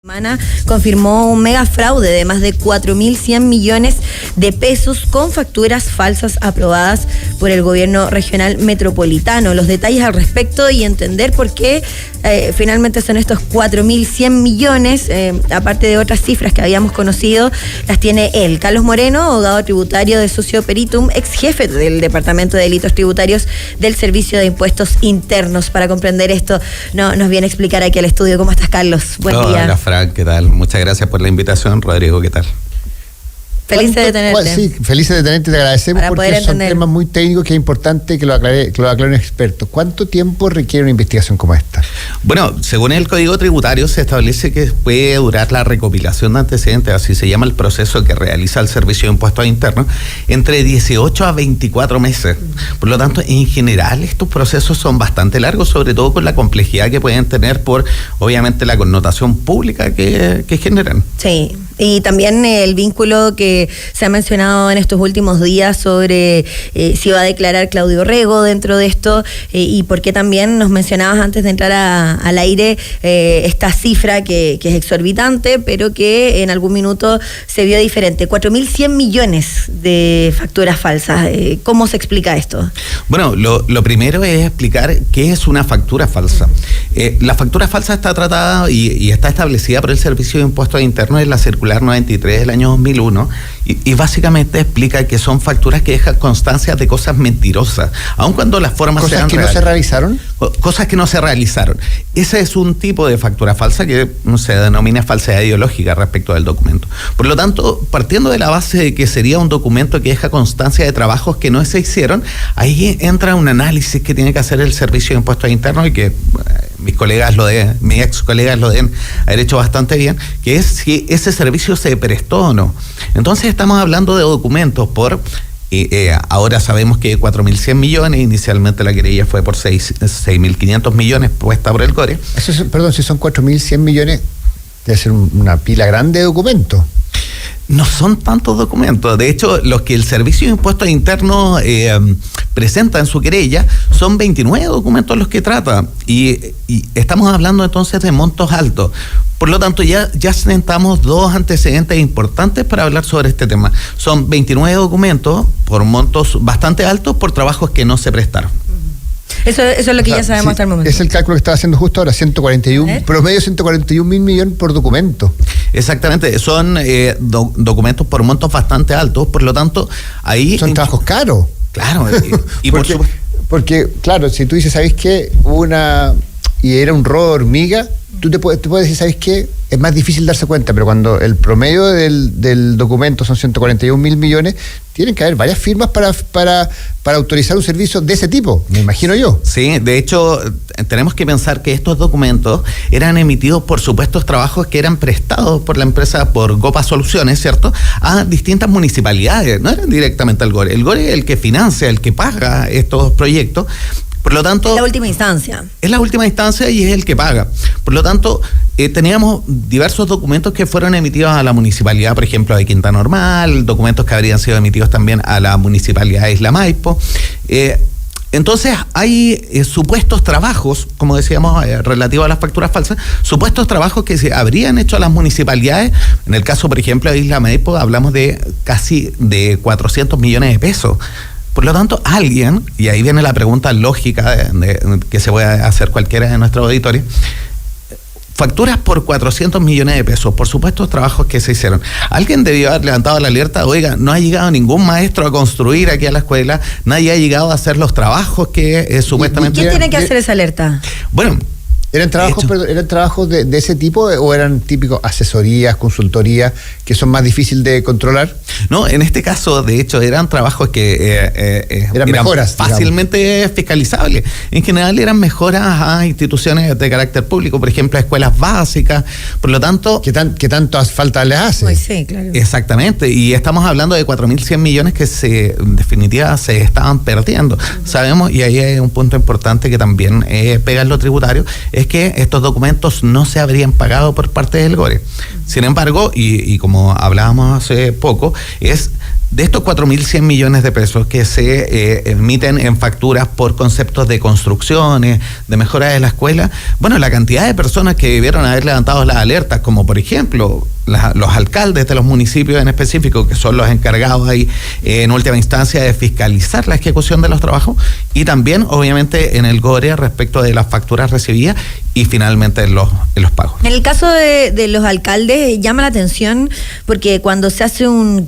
Semana confirmó un mega fraude de más de 4.100 millones de pesos con facturas falsas aprobadas por el gobierno regional metropolitano. Los detalles al respecto y entender por qué finalmente son estos 4.100 millones, aparte de otras cifras que habíamos conocido, las tiene él, Carlos Moreno, abogado tributario de Socio Peritum, ex jefe del Departamento de Delitos Tributarios del Servicio de Impuestos Internos. Para comprender esto, nos viene a explicar aquí al estudio. ¿Cómo estás, Carlos? Buen día. Hola, Fran, ¿qué tal? Muchas gracias por la invitación. Rodrigo, ¿qué tal? Felices de tenerte. Sí, felices de tenerte, te agradecemos porque son temas muy técnicos que es importante que lo aclare un experto. ¿Cuánto tiempo requiere una investigación como esta? Bueno, según el Código Tributario se establece que puede durar la recopilación de antecedentes, así se llama el proceso que realiza el Servicio de Impuestos Internos, entre 18 a 24 meses. Por lo tanto, en general, estos procesos son bastante largos, sobre todo con la complejidad que pueden tener por, obviamente, la connotación pública que generan. Sí. Y también el vínculo que se ha mencionado en estos últimos días sobre si va a declarar Claudio Rego dentro de esto y por qué también nos mencionabas antes de entrar al aire esta cifra que es exorbitante, pero que en algún minuto se vio diferente. 4.100 millones de facturas falsas. ¿Cómo se explica esto? Bueno, lo primero es explicar qué es una factura falsa. La factura falsa está tratada y está establecida por el Servicio de Impuestos Internos en la circular 93 del año 2001 y básicamente explica que son facturas que dejan constancia de cosas mentirosas, aun cuando las formas ¿Cosas sean que no se realizaron? Cosas que no se realizaron. Ese es un tipo de factura falsa que se denomina falsedad ideológica respecto del documento. Por lo tanto, partiendo de la base de que sería un documento que deja constancia de trabajos que no se hicieron, ahí entra un análisis que tiene que hacer el Servicio de Impuestos Internos y que mis ex colegas lo deben haber hecho bastante bien, que es si ese servicio se prestó o no. Entonces estamos hablando de documentos por ahora sabemos que 4.100 millones, inicialmente la querella fue por 6.500 millones puesta por el CORE. Perdón, si son 4.100 millones, debe ser una pila grande de documentos. No son tantos documentos. De hecho, los que el Servicio de Impuestos Internos presenta en su querella son 29 documentos los que trata. Y estamos hablando entonces de montos altos. Por lo tanto, ya sentamos dos antecedentes importantes para hablar sobre este tema. Son 29 documentos por montos bastante altos por trabajos que no se prestaron. Eso es lo que ya sabemos hasta el momento. Es el cálculo que estaba haciendo justo ahora, 141.000 millones por documento. Exactamente, son documentos por montos bastante altos, por lo tanto, ahí... Son trabajos caros. Claro, porque, claro, si tú dices, ¿sabes qué? Y era un robo de hormiga, tú te puedes decir, ¿sabes qué? Es más difícil darse cuenta, pero cuando el promedio del documento son 141.000 millones, tienen que haber varias firmas para autorizar un servicio de ese tipo, me imagino yo. Sí, de hecho, tenemos que pensar que estos documentos eran emitidos por supuestos trabajos que eran prestados por la empresa, por Gopa Soluciones, ¿cierto?, a distintas municipalidades, no eran directamente al GORE. El GORE es el que financia, el que paga estos proyectos. Por lo tanto, es la última instancia. Es la última instancia y es el que paga. Por lo tanto, teníamos diversos documentos que fueron emitidos a la municipalidad, por ejemplo, de Quinta Normal, documentos que habrían sido emitidos también a la municipalidad de Isla Maipo. Entonces, hay supuestos trabajos, como decíamos, relativos a las facturas falsas, supuestos trabajos que se habrían hecho a las municipalidades. En el caso, por ejemplo, de Isla Maipo, hablamos de casi de 400 millones de pesos. Por lo tanto, alguien, y ahí viene la pregunta lógica que se puede hacer cualquiera de nuestros auditores, facturas por 400 millones de pesos, por supuesto, trabajos que se hicieron. Alguien debió haber levantado la alerta, oiga, no ha llegado ningún maestro a construir aquí a la escuela, nadie ha llegado a hacer los trabajos que supuestamente... ¿Quién tiene que hacer esa alerta? Bueno... ¿Eran trabajos de ese tipo o eran típicos asesorías, consultorías, que son más difíciles de controlar? No, en este caso, de hecho, eran trabajos que eran mejoras, fácilmente fiscalizables. En general eran mejoras a instituciones de carácter público, por ejemplo, a escuelas básicas. Por lo tanto... ¿Qué tanto falta les hace? Pues sí, claro. Exactamente, y estamos hablando de 4.100 millones que en definitiva se estaban perdiendo. Sabemos, y ahí hay un punto importante que también pega en lo tributario, es que estos documentos no se habrían pagado por parte del GORE. Sin embargo, y como hablábamos hace poco, es de estos 4.100 millones de pesos que se emiten en facturas por conceptos de construcciones, de mejora de la escuela, bueno, la cantidad de personas que debieron haber levantado las alertas, como por ejemplo los alcaldes de los municipios en específico, que son los encargados ahí en última instancia de fiscalizar la ejecución de los trabajos, y también obviamente en el GORE respecto de las facturas recibidas y finalmente en los pagos. En el caso de los alcaldes llama la atención porque cuando se hace un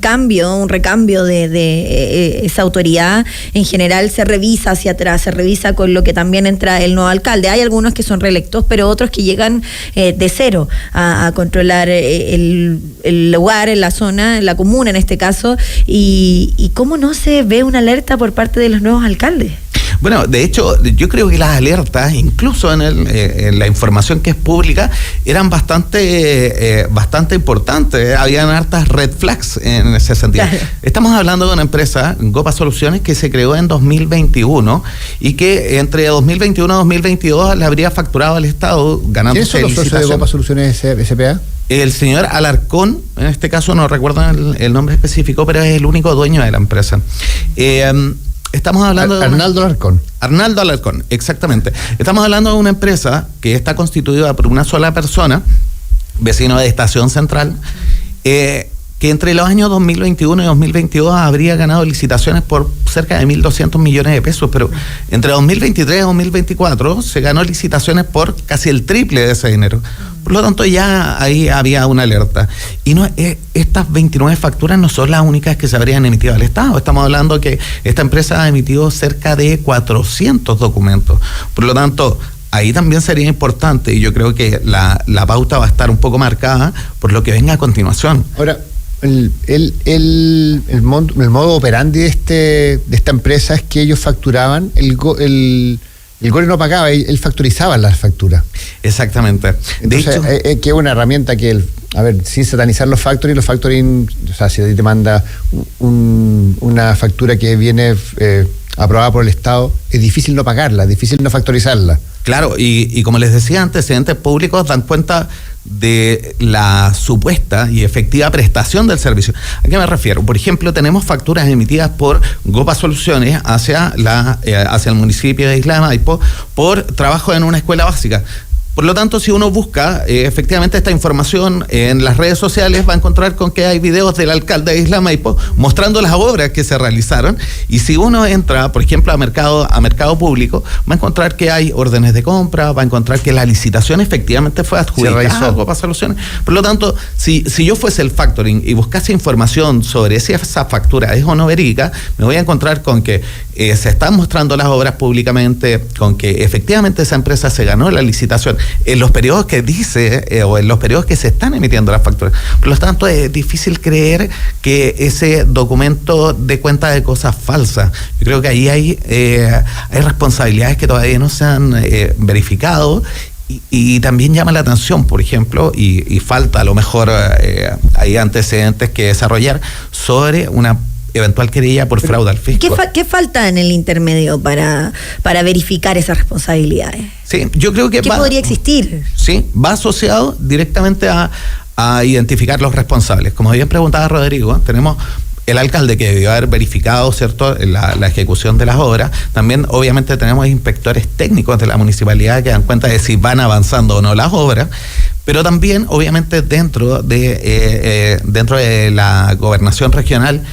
recambio de esa autoridad, en general se revisa hacia atrás, se revisa con lo que también entra el nuevo alcalde. Hay algunos que son reelectos, pero otros que llegan de cero a controlar el lugar, en la zona, en la comuna en este caso, y cómo no se ve una alerta por parte de los nuevos alcaldes. Bueno, de hecho, yo creo que las alertas, incluso en la información que es pública, eran bastante importantes. Habían hartas red flags en ese sentido. Claro. Estamos hablando de una empresa, Gopa Soluciones, que se creó en 2021 y que entre 2021 y 2022 le habría facturado al Estado ganando. ¿Quiénes son los socios de Gopa Soluciones S.p.A.? El señor Alarcón, en este caso no recuerdo el nombre específico, pero es el único dueño de la empresa. Estamos hablando de Arnaldo Alarcón. Arnaldo Alarcón, exactamente. Estamos hablando de una empresa que está constituida por una sola persona, vecino de Estación Central, que entre los años 2021 y 2022 habría ganado licitaciones por cerca de 1.200 millones de pesos, pero entre 2023 y 2024 se ganó licitaciones por casi el triple de ese dinero. Por lo tanto, ya ahí había una alerta. Y no, estas 29 facturas no son las únicas que se habrían emitido al Estado. Estamos hablando que esta empresa ha emitido cerca de 400 documentos. Por lo tanto, ahí también sería importante, y yo creo que la pauta va a estar un poco marcada por lo que venga a continuación. Ahora, el modo operandi de esta empresa es que ellos facturaban, el GORE no pagaba, él factorizaba las facturas. Exactamente. Entonces, de hecho, que es una herramienta que, sin satanizar los factoring, o sea, si a ti te manda una factura que viene aprobada por el Estado, es difícil no pagarla, es difícil no factorizarla. Claro, y como les decía, antecedentes públicos dan cuenta de la supuesta y efectiva prestación del servicio. ¿A qué me refiero? Por ejemplo, tenemos facturas emitidas por Gopa Soluciones hacia el municipio de Isla de Maipo por trabajo en una escuela básica. Por lo tanto, si uno busca efectivamente esta información en las redes sociales, va a encontrar con que hay videos del alcalde de Isla Maipo mostrando las obras que se realizaron. Y si uno entra, por ejemplo, a mercado público, va a encontrar que hay órdenes de compra, va a encontrar que la licitación efectivamente fue adjudicada a Gopa Soluciones. Por lo tanto, si yo fuese el factoring y buscase información sobre si esa factura es o no verídica, me voy a encontrar con que se están mostrando las obras públicamente, con que efectivamente esa empresa se ganó la licitación en los periodos que dice o en los periodos que se están emitiendo las facturas. Por lo tanto, es difícil creer que ese documento dé cuenta de cosas falsas. Yo creo que ahí hay responsabilidades que todavía no se han verificado. Y también llama la atención, por ejemplo, y falta a lo mejor hay antecedentes que desarrollar sobre una eventual querella por fraude al fisco. ¿Qué falta en el intermedio para verificar esas responsabilidades? Sí, yo creo que ¿Qué podría existir? Sí, va asociado directamente a identificar los responsables. Como bien preguntaba Rodrigo, tenemos el alcalde que debió haber verificado, ¿cierto?, la ejecución de las obras. También, obviamente, tenemos inspectores técnicos de la municipalidad que dan cuenta de si van avanzando o no las obras. Pero también, obviamente, dentro de la gobernación regional,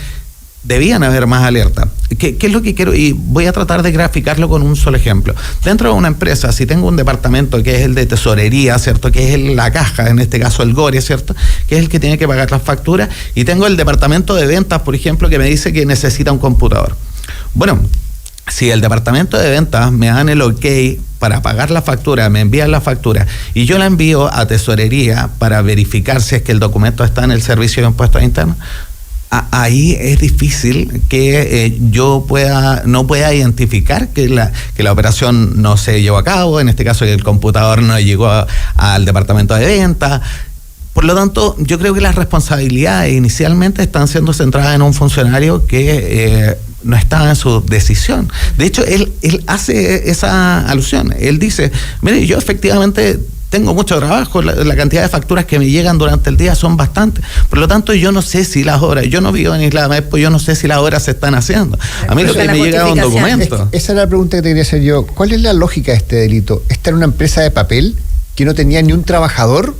debían haber más alerta. ¿Qué es lo que quiero? Y voy a tratar de graficarlo con un solo ejemplo. Dentro de una empresa, si tengo un departamento que es el de tesorería, ¿cierto?, que es la caja, en este caso el GORE, ¿cierto?, que es el que tiene que pagar las facturas, y tengo el departamento de ventas, por ejemplo, que me dice que necesita un computador. Bueno, si el departamento de ventas me dan el ok para pagar la factura, me envían la factura y yo la envío a tesorería para verificar si es que el documento está en el servicio de impuestos internos, ahí es difícil que yo no pueda identificar que la operación no se llevó a cabo, en este caso que el computador no llegó al departamento de venta. Por lo tanto, yo creo que las responsabilidades inicialmente están siendo centradas en un funcionario que no estaba en su decisión. De hecho, él hace esa alusión. Él dice, mire, yo efectivamente tengo mucho trabajo, la cantidad de facturas que me llegan durante el día son bastantes. Por lo tanto, yo no sé si las obras, yo no vivo en Isla Maipo, yo no sé si las obras se están haciendo. A mí lo que me llega es un documento. Esa es la pregunta que te quería hacer yo. ¿Cuál es la lógica de este delito? ¿Esta era una empresa de papel que no tenía ni un trabajador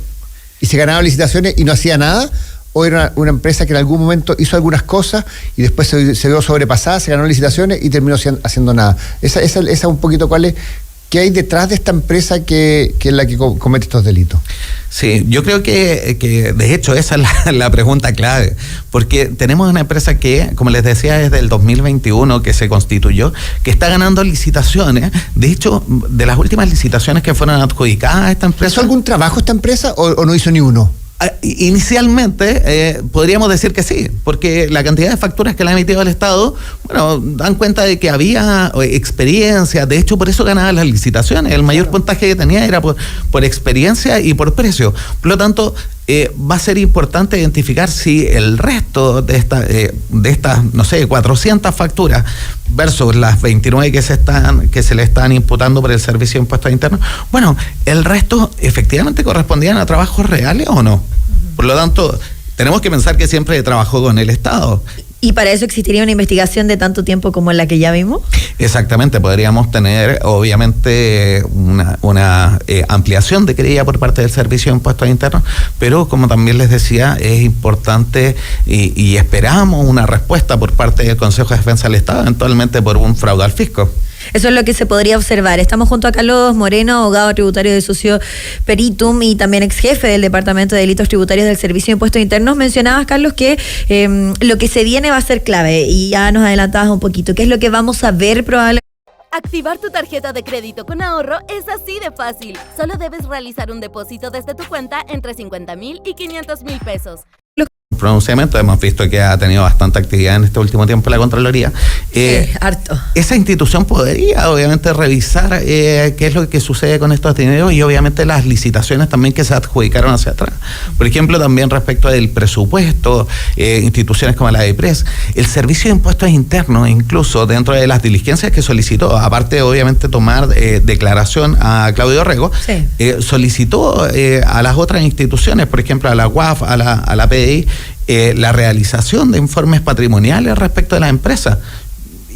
y se ganaba licitaciones y no hacía nada? ¿O era una empresa que en algún momento hizo algunas cosas y después se vio sobrepasada, se ganó licitaciones y terminó haciendo nada? Esa un poquito cuál es, ¿qué hay detrás de esta empresa que es la que comete estos delitos? Sí, yo creo que de hecho esa es la pregunta clave, porque tenemos una empresa que, como les decía, desde el 2021 que se constituyó, que está ganando licitaciones. De hecho, de las últimas licitaciones que fueron adjudicadas a esta empresa... ¿Hizo algún trabajo esta empresa o no hizo ni uno? Inicialmente podríamos decir que sí, porque la cantidad de facturas que le ha emitido el Estado, bueno, dan cuenta de que había experiencia. De hecho, por eso ganaba las licitaciones. El mayor puntaje que tenía era por experiencia y por precio. Por lo tanto, va a ser importante identificar si el resto de estas, no sé, 400 facturas versus las 29 que se le están imputando por el Servicio de Impuestos Internos, bueno, el resto efectivamente correspondían a trabajos reales o no. Por lo tanto, tenemos que pensar que siempre trabajó con el Estado. ¿Y para eso existiría una investigación de tanto tiempo como la que ya vimos? Exactamente, podríamos tener obviamente una ampliación de querella por parte del Servicio de Impuestos Internos, pero como también les decía, es importante y esperamos una respuesta por parte del Consejo de Defensa del Estado, eventualmente por un fraude al fisco. Eso es lo que se podría observar. Estamos junto a Carlos Moreno, abogado tributario de Socio Peritum y también ex jefe del Departamento de Delitos Tributarios del Servicio de Impuestos Internos. Mencionabas, Carlos, que lo que se viene va a ser clave y ya nos adelantabas un poquito. ¿Qué es lo que vamos a ver probablemente? Activar tu tarjeta de crédito con ahorro es así de fácil. Solo debes realizar un depósito desde tu cuenta entre 50,000 y 500,000 pesos. Pronunciamiento, hemos visto que ha tenido bastante actividad en este último tiempo la Contraloría. Harto. Esa institución podría obviamente revisar qué es lo que sucede con estos dineros y obviamente las licitaciones también que se adjudicaron hacia atrás. Por ejemplo, también respecto del presupuesto, instituciones como la de IPRES, el Servicio de Impuestos Internos, incluso dentro de las diligencias que solicitó, aparte de obviamente tomar declaración a Claudio Rego, sí, solicitó a las otras instituciones, por ejemplo a la UAF, a la PDI, la realización de informes patrimoniales respecto de la empresa.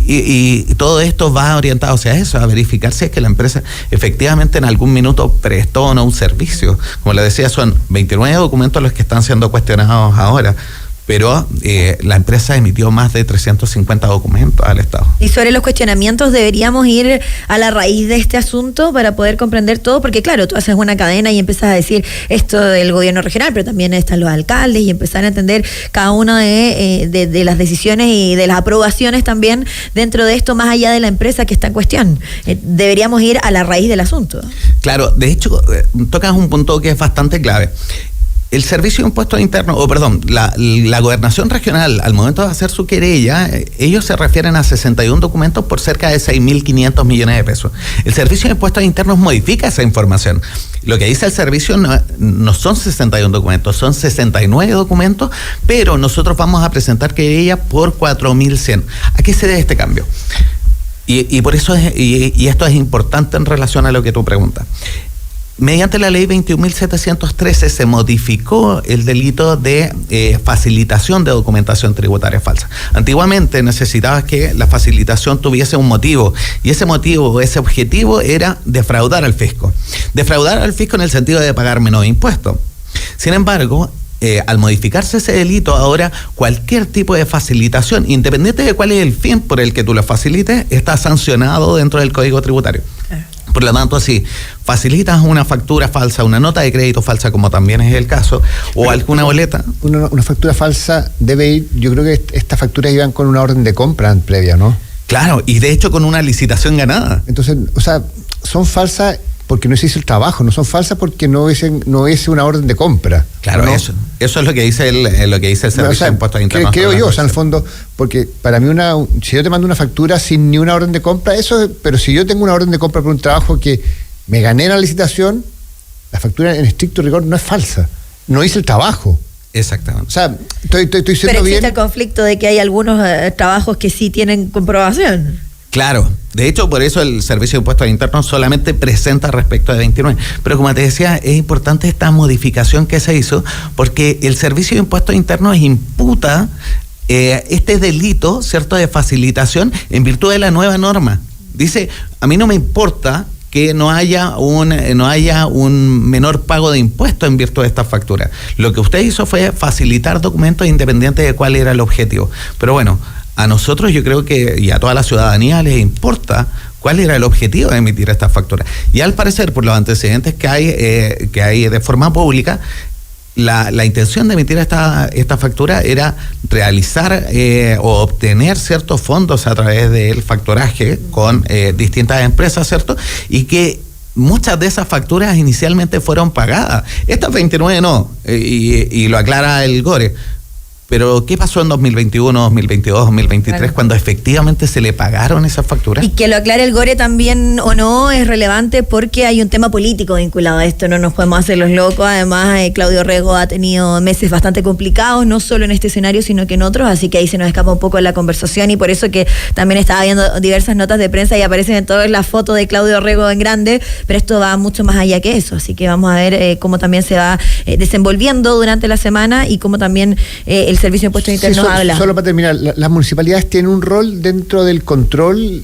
Y todo esto va orientado hacia eso, a verificar si es que la empresa efectivamente en algún minuto prestó o no un servicio. Como les decía, son 29 documentos los que están siendo cuestionados ahora, pero la empresa emitió más de 350 documentos al Estado. Y sobre los cuestionamientos, ¿deberíamos ir a la raíz de este asunto para poder comprender todo? Porque claro, tú haces una cadena y empiezas a decir esto del gobierno regional, pero también están los alcaldes y empezar a entender cada una de las decisiones y de las aprobaciones también dentro de esto, más allá de la empresa que está en cuestión. Deberíamos ir a la raíz del asunto. Claro, de hecho, tocas un punto que es bastante clave. El Servicio de Impuestos Internos, la Gobernación Regional, al momento de hacer su querella, ellos se refieren a 61 documentos por cerca de 6.500 millones de pesos. El Servicio de Impuestos Internos modifica esa información. Lo que dice el servicio no son 61 documentos, son 69 documentos, pero nosotros vamos a presentar querella por 4.100. ¿A qué se debe este cambio? Y por eso esto es importante en relación a lo que tú preguntas. Mediante la ley 21.713 se modificó el delito de facilitación de documentación tributaria falsa. Antiguamente necesitabas que la facilitación tuviese un motivo, y ese motivo, ese objetivo era defraudar al fisco. Defraudar al fisco en el sentido de pagar menos impuestos. Sin embargo, al modificarse ese delito, ahora cualquier tipo de facilitación, independiente de cuál es el fin por el que tú lo facilites, está sancionado dentro del Código Tributario. Por lo tanto, si facilitas una factura falsa, una nota de crédito falsa, como también es el caso, o alguna boleta. Una factura falsa debe ir, yo creo que estas facturas iban con una orden de compra previa, ¿no? Claro, y de hecho con una licitación ganada. Entonces, o sea, son falsas porque no se hizo el trabajo, no son falsas porque no es una orden de compra. Claro, ¿no? Eso es lo que dice el Servicio de Impuestos Internos. Creo yo, o sea, en el fondo, porque para mí si yo te mando una factura sin ni una orden de compra, pero si yo tengo una orden de compra por un trabajo que me gané en la licitación, la factura en estricto rigor no es falsa, no hice el trabajo. Exactamente. O sea, estoy siendo bien. Pero existe el conflicto de que hay algunos trabajos que sí tienen comprobación. Claro, de hecho por eso el Servicio de Impuestos Internos solamente presenta respecto de 29. Pero como te decía, es importante esta modificación que se hizo porque el Servicio de Impuestos Internos imputa este delito, ¿cierto?, de facilitación en virtud de la nueva norma. Dice, a mí no me importa que no haya un menor pago de impuestos en virtud de esta factura. Lo que usted hizo fue facilitar documentos independientes de cuál era el objetivo. Pero bueno, a nosotros yo creo que, y a toda la ciudadanía les importa cuál era el objetivo de emitir esta factura. Y al parecer, por los antecedentes que hay de forma pública, la intención de emitir esta factura era realizar o obtener ciertos fondos a través del factoraje con distintas empresas, ¿cierto? Y que muchas de esas facturas inicialmente fueron pagadas. Estas 29 no, y lo aclara el GORE. Pero, ¿qué pasó en 2021, 2022, 2023, claro, cuando efectivamente se le pagaron esas facturas? Y que lo aclare el GORE también o no es relevante porque hay un tema político vinculado a esto, no nos podemos hacer los locos. Además, Claudio Rego ha tenido meses bastante complicados, no solo en este escenario, sino que en otros, así que ahí se nos escapa un poco la conversación y por eso que también estaba viendo diversas notas de prensa y aparecen en todas las fotos de Claudio Rego en grande, pero esto va mucho más allá que eso, así que vamos a ver cómo también se va desenvolviendo durante la semana y cómo también el Servicio de Impuestos Internos habla. Solo para terminar, las municipalidades tienen un rol dentro del control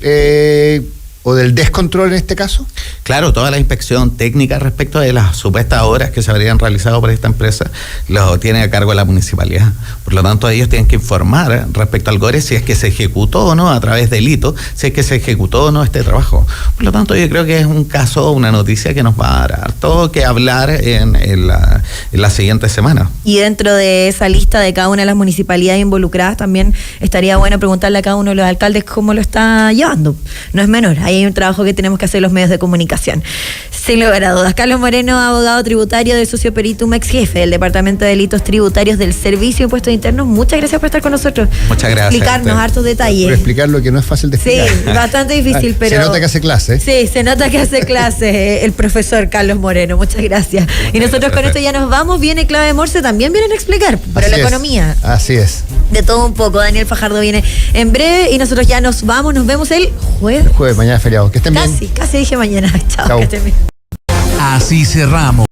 o del descontrol en este caso. Claro, toda la inspección técnica respecto de las supuestas obras que se habrían realizado por esta empresa lo tiene a cargo la municipalidad. Por lo tanto, ellos tienen que informar respecto al GORE si es que se ejecutó o no a través del hito, si es que se ejecutó o no este trabajo. Por lo tanto, yo creo que es un caso, una noticia que nos va a dar todo que hablar en la siguiente semana. Y dentro de esa lista de cada una de las municipalidades involucradas también estaría bueno preguntarle a cada uno de los alcaldes cómo lo está llevando. No es menor, hay un trabajo que tenemos que hacer los medios de comunicación. Sin lugar a dudas. Carlos Moreno, abogado tributario de Socio Peritum, ex jefe del Departamento de Delitos Tributarios del Servicio de Impuestos Internos. Muchas gracias por estar con nosotros. Muchas gracias. Explicarnos hartos detalles. Por explicar lo que no es fácil de explicar. Sí, bastante difícil, pero... Se nota que hace clase. Sí, se nota que hace clase el profesor Carlos Moreno. Muchas gracias. Y nosotros con esto ya nos vamos. Viene Clave de Morse, también vienen a explicar para la economía. Así es. De todo un poco. Daniel Fajardo viene en breve y nosotros ya nos vamos. Nos vemos el jueves. El jueves, mañana es feriado. Que estén bien. Casi dije mañana. Chao. Que estén bien. Así cerramos.